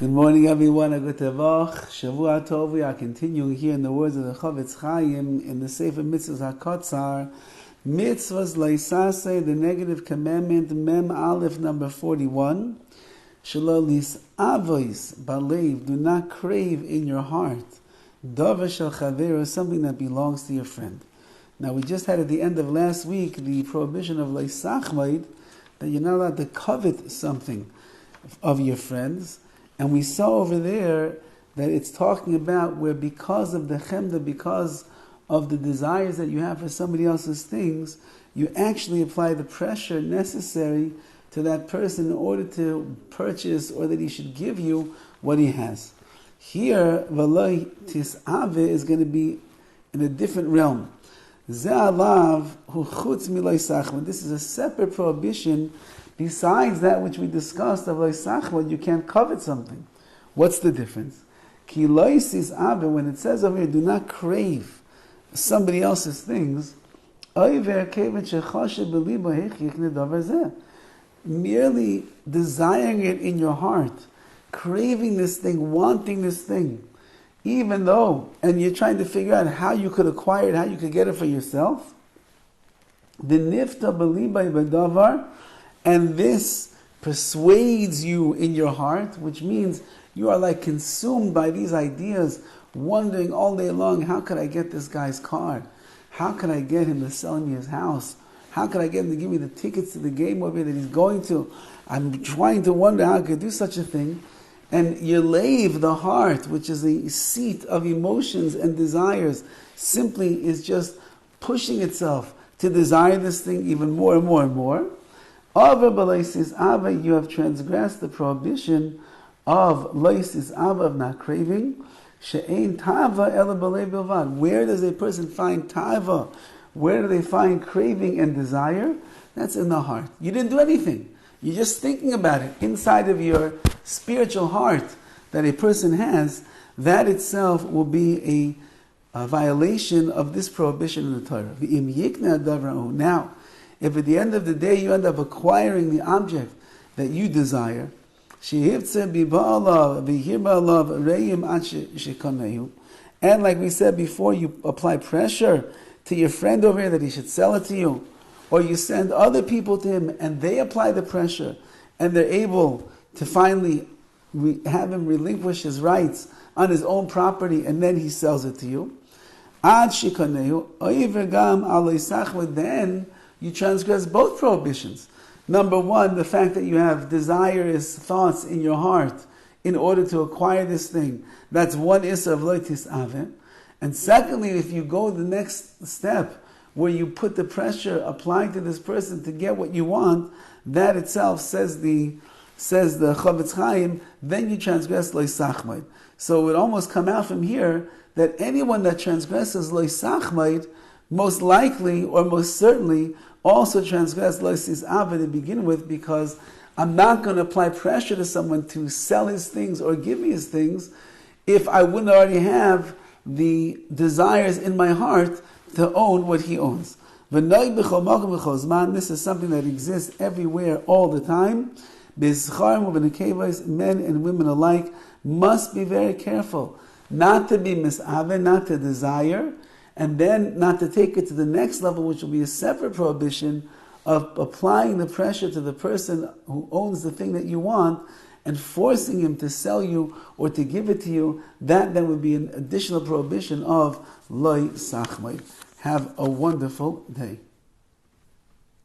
Good morning, everyone. A good tevach. Shavua tov. We are continuing here in the words of the Horowitz Chaim in the Sefer Mitzvah HaKotzar. Mitzvahs leisase, the negative commandment, Mem Aleph number 41. Shelo lisavois balev, do not crave in your heart. Dovid shel chaver, something that belongs to your friend. Now we just had at the end of last week the prohibition of leisachmaid, that you're not allowed to covet something of your friends. And we saw over there that it's talking about where because of the chemda, because of the desires that you have for somebody else's things, you actually apply the pressure necessary to that person in order to purchase or that he should give you what he has. Here, v'lo tis'ave is going to be in a different realm. Ze'alav hu chutz miloi sachman. This is a separate prohibition besides that which we discussed of loy sachman. You can't covet something. What's the difference? Ki loy tis'ave, when it says over here, do not crave somebody else's things, merely desiring it in your heart, craving this thing, wanting this thing, even though, and you're trying to figure out how you could acquire it, how you could get it for yourself, the nifta b'libay b'davar, and this persuades you in your heart, which means you are like consumed by these ideas, wondering all day long, how could I get this guy's car? How could I get him to sell me his house? How could I get him to give me the tickets to the game over here that he's going to? I'm trying to wonder how I could do such a thing. And your lave, the heart, which is the seat of emotions and desires, simply is just pushing itself to desire this thing even more and more and more. You have transgressed the prohibition of loisis ava, of not craving. She'ein tava ela b'lei bilvad. Where does a person find tava? Where do they find craving and desire? That's in the heart. You didn't do anything. You're just thinking about it inside of your spiritual heart that a person has. That itself will be a violation of this prohibition in the Torah. Now, if at the end of the day you end up acquiring the object that you desire, and like we said before, you apply pressure to your friend over here that he should sell it to you, or you send other people to him and they apply the pressure and they're able to finally have him relinquish his rights on his own property, and then he sells it to you. Then you transgress both prohibitions. Number one, the fact that you have desirous thoughts in your heart in order to acquire this thing. That's one issa of lo tis'ave. And secondly, if you go the next step, where you put the pressure applying to this person to get what you want, that itself, says the Horowitz Chaim, then you transgress lo sachmaid. So it would almost come out from here that anyone that transgresses lo sachmaid, most likely or most certainly also transgress lo tis'ave to begin with, because I'm not going to apply pressure to someone to sell his things or give me his things if I wouldn't already have the desires in my heart to own what he owns. This is something that exists everywhere all the time. Men and women alike must be very careful not to be misave, not to desire, and then not to take it to the next level, which will be a separate prohibition of applying the pressure to the person who owns the thing that you want and forcing him to sell you or to give it to you. That then would be an additional prohibition of loy sachmai. Have a wonderful day.